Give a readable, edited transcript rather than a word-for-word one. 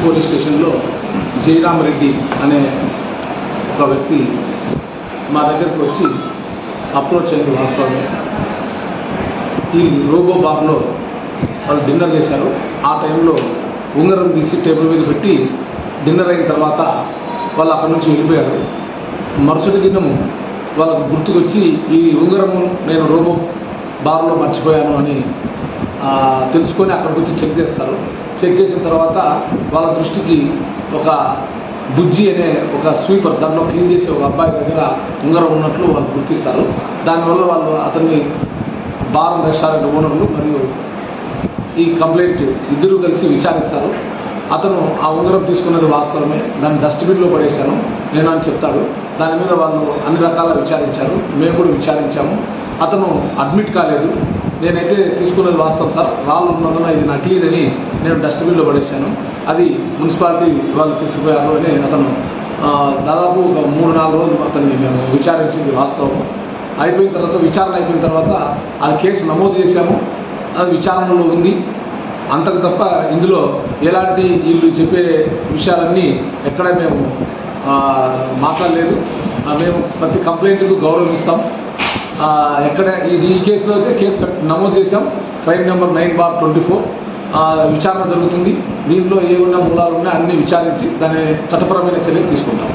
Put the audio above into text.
Police స్టేషన్లో జయరామ్ రెడ్డి అనే ఒక వ్యక్తి మా దగ్గరికి వచ్చి అప్రోచ్ అయిన వాస్తవమే. ఈ రోబో బార్లో వాళ్ళు డిన్నర్ చేశారు. ఆ టైంలో ఉంగరం తీసి టేబుల్ మీద పెట్టి డిన్నర్ అయిన తర్వాత వాళ్ళు అక్కడి నుంచి వెళ్ళిపోయారు. మరుసటి దినము వాళ్ళకు గుర్తుకొచ్చి ఈ ఉంగరము నేను రోబో బార్లో మర్చిపోయాను అని తెలుసుకొని అక్కడికి వచ్చి చెక్ చేస్తారు. చెక్ చేసిన తర్వాత వాళ్ళ దృష్టికి ఒక బుజ్జి అనే ఒక స్వీపర్ దాంట్లో క్లీన్ చేసే ఒక అబ్బాయి దగ్గర ఉంగరం ఉన్నట్లు వాళ్ళు గుర్తిస్తారు. దానివల్ల వాళ్ళు అతన్ని బార్ రెస్టారెంట్ ఓనర్లు మరియు ఈ కంప్లైంట్ ఇద్దరు కలిసి విచారిస్తారు. అతను ఆ ఉంగరం తీసుకున్నది వాస్తవమే, దాన్ని డస్ట్బిన్లో పడేశాను నేను అని చెప్తాడు. దాని మీద వాళ్ళు అన్ని రకాల విచారించారు, మేము కూడా విచారించాము. అతను అడ్మిట్ కాలేదు, నేనైతే తీసుకున్నది వాస్తవం సార్, రాళ్ళు ఉన్నందున ఇది నకిలీదని నేను డస్ట్బిన్లో పడేశాను, అది మున్సిపాలిటీ వాళ్ళు తీసుకుపోయారు అని అతను దాదాపు ఒక 3-4 రోజులు అతన్ని మేము విచారించింది వాస్తవం. అయిపోయిన తర్వాత విచారణ అయిపోయిన తర్వాత అది కేసు నమోదు చేశాము, అది విచారణలో ఉంది. అంతకు తప్ప ఇందులో ఎలాంటి వీళ్ళు చెప్పే విషయాలన్నీ ఎక్కడ మేము మాట్లాడలేదు. మేము ప్రతి కంప్లైంట్కు గౌరవిస్తాం. ఎక్కడ ఈ కేసులో అయితే కేసు నమోదు చేశాం. ఫైల్ నెంబర్ 9/24 విచారణ జరుగుతుంది. దీంట్లో ఏమన్నా మూలాలు ఉన్నా అన్నీ విచారించి దాని చట్టపరమైన చర్యలు తీసుకుంటాం.